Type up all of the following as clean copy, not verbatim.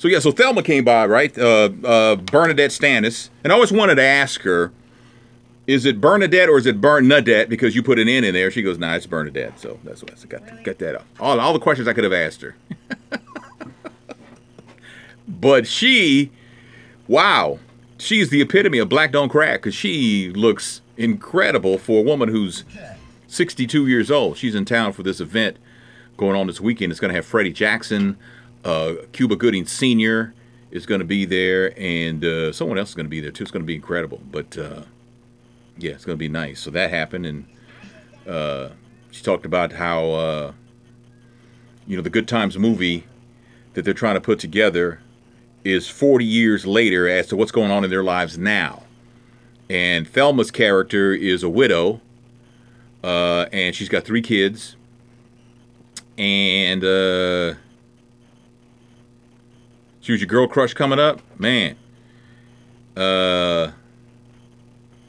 So yeah, so Thelma came by, right? Bernadette Stannis, and I always wanted to ask her, is it Bernadette or is it Bernadette? Because you put an N in there. She goes, nah, it's Bernadette. So that's what I got that up. All the questions I could have asked her. But she, wow, she's the epitome of black don't crack, because she looks incredible for a woman who's 62 years old. She's in town for this event going on this weekend. It's going to have Freddie Jackson. Cuba Gooding Sr. is going to be there, and someone else is going to be there too. It's going to be incredible, but yeah, it's going to be nice. So that happened, and she talked about how you know, the Good Times movie that they're trying to put together is 40 years later as to what's going on in their lives now. And Thelma's character is a widow, and she's got 3 kids, and she was your girl crush coming up? Man.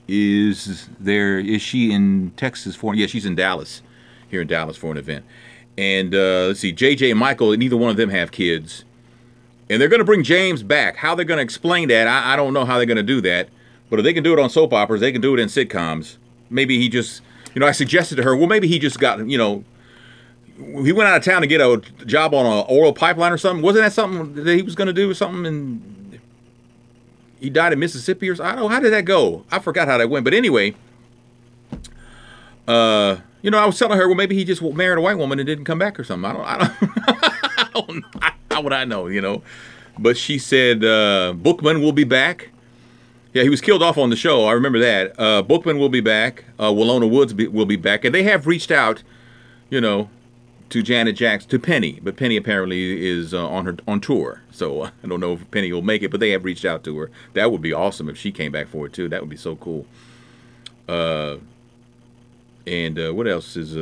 Is she in Texas for? Yeah, she's in Dallas. Here in Dallas for an event. And let's see, JJ and Michael, neither one of them have kids. And they're going to bring James back. How they're going to explain that, I don't know how they're going to do that. But if they can do it on soap operas, they can do it in sitcoms. Maybe he just, you know, I suggested to her, well, maybe he just got, you know, he went out of town to get a job on an oil pipeline or something. Wasn't that something that he was going to do or something? And he died in Mississippi or something? I don't know. How did that go? I forgot how that went. But anyway, you know, I was telling her, well, maybe he just married a white woman and didn't come back or something. I don't know. How would I know, you know? But she said Bookman will be back. Yeah, he was killed off on the show. I remember that. Bookman will be back. Willona Woods will be back. And they have reached out, you know, to Janet Jackson, to Penny, but Penny apparently is on tour, so I don't know if Penny will make it, but they have reached out to her. That would be awesome if she came back for it too. That would be so cool. And what else is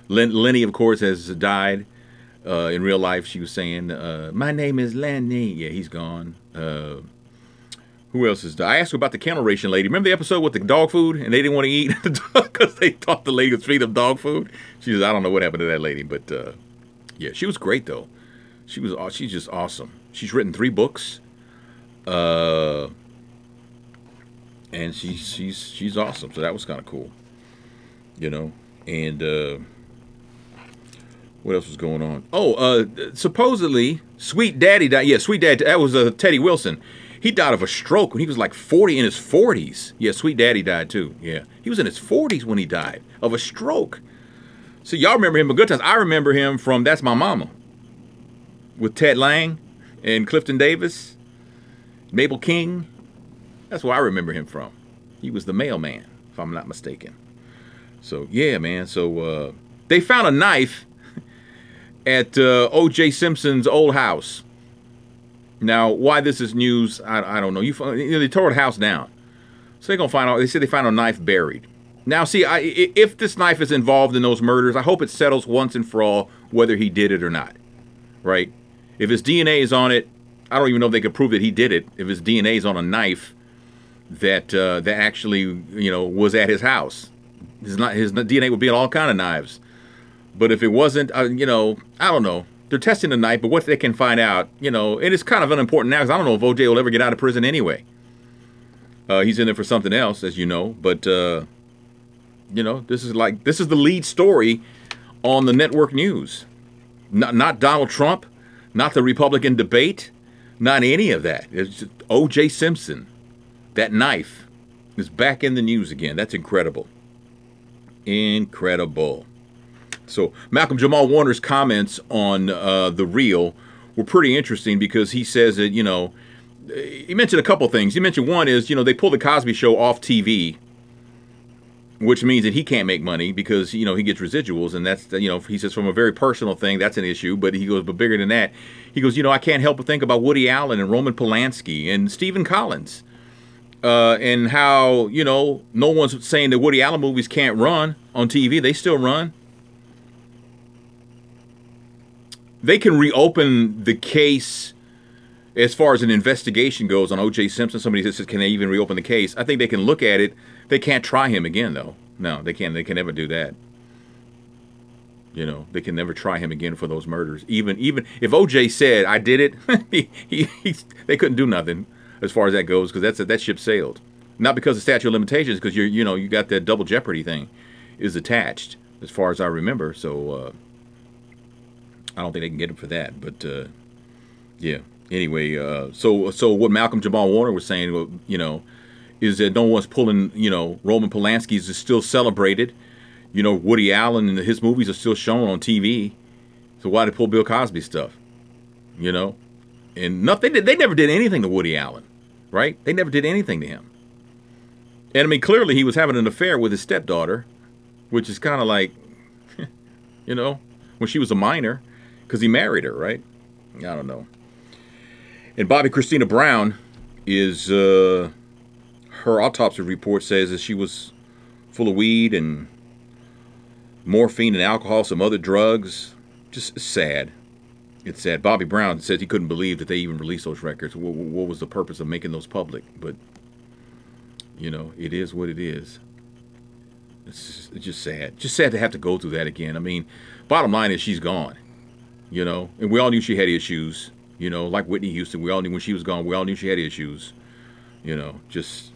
Lenny, of course, has died in real life. She was saying, "My name is Lenny." Yeah, he's gone. Who else is died? I asked her about the kennel ration lady. Remember the episode with the dog food, and they didn't want to eat because they thought the lady was feeding them dog food? She says, I don't know what happened to that lady, but yeah, she was great though. She's just awesome. She's written 3 books, and she's awesome. So that was kind of cool, you know. And what else was going on? Oh, supposedly Sweet Daddy died. Yeah, Sweet Daddy. That was Teddy Wilson. He died of a stroke when he was like 40, in his 40s. Yeah, Sweet Daddy died too. Yeah, he was in his 40s when he died of a stroke. So y'all remember him in Good Times. I remember him from That's My Mama with Ted Lang and Clifton Davis, Mabel King. That's where I remember him from. He was the mailman, if I'm not mistaken. So yeah, man. So they found a knife at O.J. Simpson's old house. Now, why this is news, I don't know. They tore the house down. So they're going to find out. They said they found a knife buried. Now, see, if this knife is involved in those murders, I hope it settles once and for all whether he did it or not. Right? If his DNA is on it, I don't even know if they could prove that he did it. If his DNA is on a knife that actually, you know, was at his house. His DNA would be on all kind of knives. But if it wasn't, you know, I don't know. They're testing the knife, but what they can find out, you know, and it's kind of unimportant now because I don't know if OJ will ever get out of prison anyway. He's in there for something else, as you know. But, you know, this is the lead story on the network news. Not Donald Trump, not the Republican debate, not any of that. It's just OJ Simpson. That knife is back in the news again. That's incredible. Incredible. So Malcolm Jamal Warner's comments on The Real were pretty interesting because he says that, you know, he mentioned a couple things. He mentioned one is, you know, they pulled the Cosby Show off TV, which means that he can't make money because, you know, he gets residuals. And that's, you know, he says from a very personal thing, that's an issue. But he goes, but bigger than that, he goes, you know, I can't help but think about Woody Allen and Roman Polanski and Stephen Collins and how, you know, no one's saying that Woody Allen movies can't run on TV. They still run. They can reopen the case as far as an investigation goes on O.J. Simpson. Somebody says, can they even reopen the case? I think they can look at it. They can't try him again, though. No, they can't. They can never do that. You know, they can never try him again for those murders. Even if OJ said I did it, they couldn't do nothing as far as that goes, because that ship sailed. Not because of statute of limitations, because you got that double jeopardy thing is attached, as far as I remember. So I don't think they can get him for that. But yeah. Anyway, so what Malcolm Jamal Warner was saying, you know, is that no one's pulling, you know, Roman Polanski's is still celebrated. You know, Woody Allen and his movies are still shown on TV. So why did they pull Bill Cosby stuff? You know? And nothing, they never did anything to Woody Allen, right? They never did anything to him. And I mean, clearly he was having an affair with his stepdaughter, which is kind of like, you know, when she was a minor, because he married her, right? I don't know. And Bobby Christina Brown is, her autopsy report says that she was full of weed and morphine and alcohol, some other drugs. Just sad. It's sad. Bobby Brown says he couldn't believe that they even released those records. What was the purpose of making those public? But, you know, it is what it is. It's just sad. Just sad to have to go through that again. I mean, bottom line is she's gone. You know, and we all knew she had issues. You know, like Whitney Houston, we all knew when she was gone, we all knew she had issues. You know, just,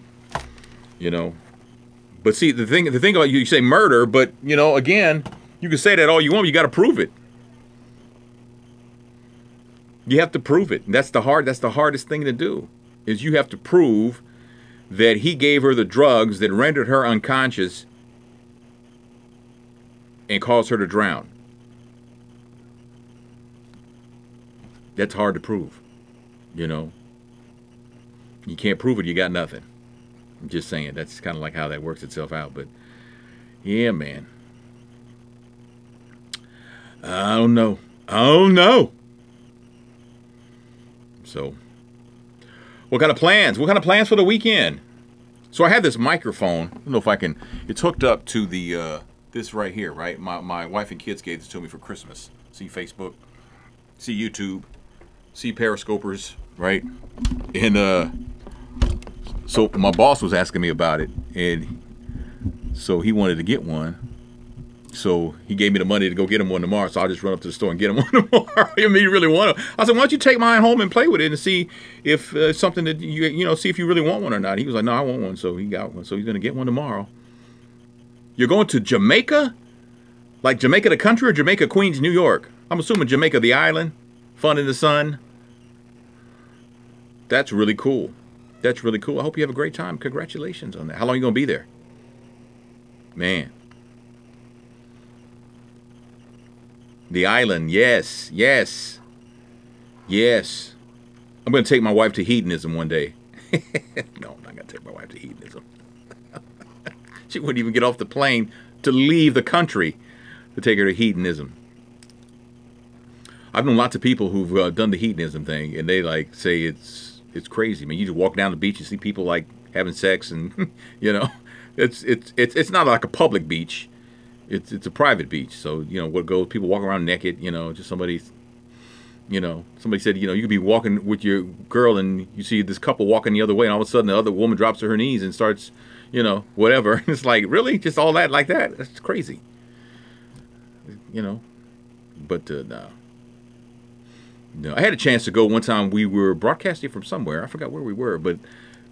you know. But see, the thing about you say murder, but, you know, again, you can say that all you want, but you got to prove it. You have to prove it. And that's the hardest thing to do, is you have to prove that he gave her the drugs that rendered her unconscious and caused her to drown. That's hard to prove, you know. You can't prove it, you got nothing. I'm just saying, that's kind of like how that works itself out. But yeah, man, I don't know. So what kind of plans for the weekend? So I have this microphone. I don't know if I can, it's hooked up to the this right here, right? My wife and kids gave this to me for Christmas. See Facebook, see YouTube, see Periscopers, right? And so my boss was asking me about it, and so he wanted to get one. So he gave me the money to go get him one tomorrow. So I'll just run up to the store and get him one tomorrow. I mean, you really want to? I said, why don't you take mine home and play with it and see if something that you know, see if you really want one or not. He was like, no, I want one. So he got one. So he's gonna get one tomorrow. You're going to Jamaica, like Jamaica the country, or Jamaica, Queens, New York? I'm assuming Jamaica the island, fun in the sun. That's really cool. That's really cool. I hope you have a great time. Congratulations on that. How long are you going to be there? Man. The island. Yes. Yes. Yes. I'm going to take my wife to hedonism one day. No, I'm not going to take my wife to hedonism. She wouldn't even get off the plane to leave the country to take her to hedonism. I've known lots of people who've done the hedonism thing, and they like say it's crazy. I mean, you just walk down the beach and see people like having sex, and you know, it's not like a public beach. It's a private beach. So you know what goes? People walk around naked. You know, just somebody. You know, somebody said, you know, you could be walking with your girl and you see this couple walking the other way, and all of a sudden the other woman drops to her knees and starts, you know, whatever. It's like, really, just all that like that? That's crazy. You know, but no. No, I had a chance to go one time. We were broadcasting from somewhere. I forgot where we were, but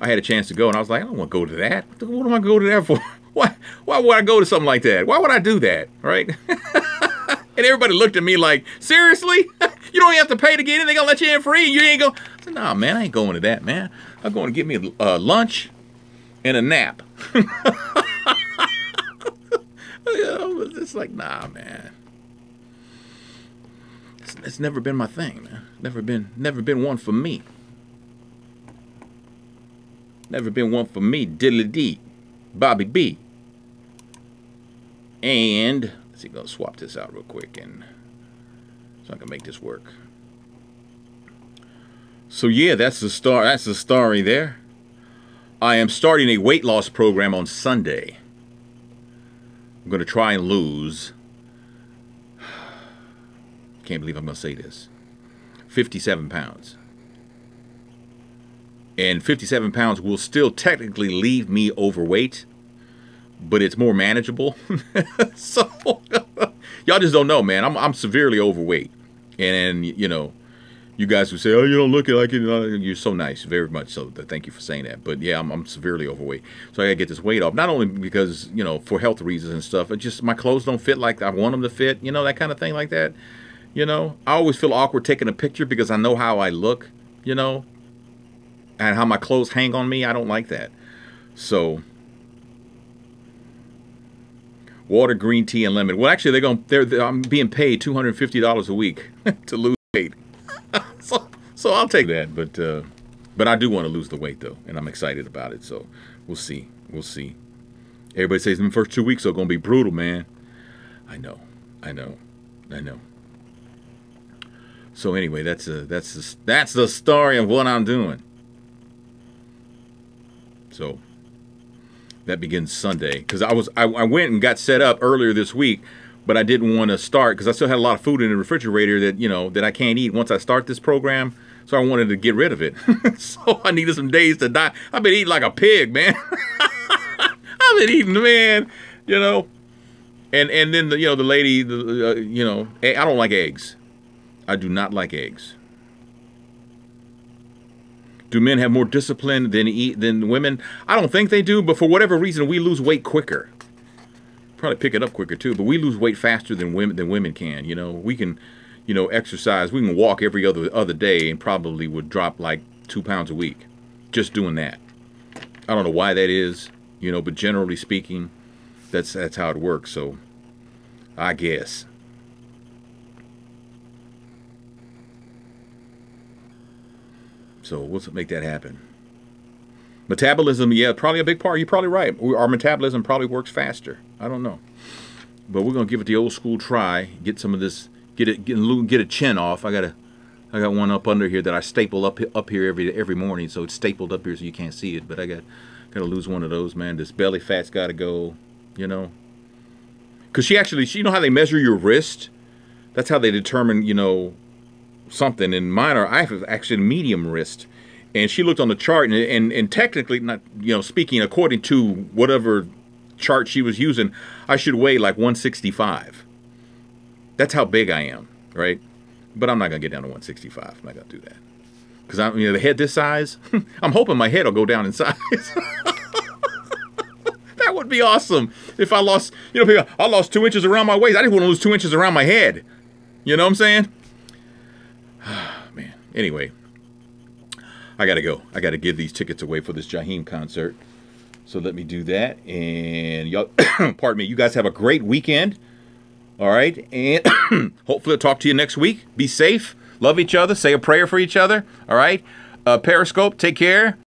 I had a chance to go, and I was like, I don't want to go to that. What am I going to that for? Why would I go to something like that? Why would I do that, right? And everybody looked at me like, seriously? You don't have to pay to get in? They going to let you in free? And you ain't go? I said, nah, man, I ain't going to that, man. I'm going to get me a lunch and a nap. It's like, nah, man. It's never been my thing, man. Never been one for me. Never been one for me. Diddly D, Bobby B. And let's see, gonna swap this out real quick, and so I can make this work. So yeah, that's the star. That's the story there. I am starting a weight loss program on Sunday. I'm gonna try and lose. Can't believe I'm going to say this. 57 pounds. And 57 pounds will still technically leave me overweight, but it's more manageable. So, y'all just don't know, man. I'm severely overweight, and you know, you guys who say, "Oh, you don't look like it," you're so nice, very much so. Thank you for saying that. But yeah, I'm severely overweight, so I gotta get this weight off. Not only because, you know, for health reasons and stuff, but just my clothes don't fit like I want them to fit. You know, that kind of thing like that. You know, I always feel awkward taking a picture because I know how I look. You know, and how my clothes hang on me. I don't like that. So, water, green tea, and lemon. Well, actually, I'm being paid $250 a week to lose weight. so I'll take that. But I do want to lose the weight though, and I'm excited about it. So we'll see. We'll see. Everybody says the first 2 weeks are gonna be brutal, man. I know. So anyway, that's the story of what I'm doing. So that begins Sunday, because I went and got set up earlier this week, but I didn't want to start because I still had a lot of food in the refrigerator that, you know, that I can't eat once I start this program. So I wanted to get rid of it. So I needed some days to die. I've been eating like a pig, man. I've been eating, man. You know, and then the lady, you know, I don't like eggs. I do not like eggs. Do men have more discipline than women? I don't think they do, but for whatever reason, we lose weight quicker. Probably pick it up quicker too, but we lose weight faster than women can. You know, we can, you know, exercise. We can walk every other day and probably would drop like 2 pounds a week just doing that. I don't know why that is, you know, but generally speaking, that's how it works. So I guess. So we'll make that happen. Metabolism, yeah, probably a big part. You're probably right. Our metabolism probably works faster. I don't know, but we're gonna give it the old school try. Get some of this. Get a chin off. I got one up under here that I staple up here every morning, so it's stapled up here so you can't see it. But I gotta lose one of those, man. This belly fat's got to go. You know, because you know how they measure your wrist? That's how they determine, you know, something. And I have actually medium wrist, and she looked on the chart, and technically, not, you know, speaking according to whatever chart she was using, I should weigh like 165. That's how big I am, right? But I'm not gonna get down to 165. I'm not gonna do that because I'm, you know, the head this size. I'm hoping my head will go down in size. That would be awesome if I lost. You know, I lost 2 inches around my waist. I didn't want to lose 2 inches around my head. You know what I'm saying? Man. Anyway, I gotta go. I gotta give these tickets away for this Jaheim concert. So let me do that. And y'all, pardon me. You guys have a great weekend. All right, and hopefully I'll talk to you next week. Be safe. Love each other. Say a prayer for each other. All right. Periscope. Take care.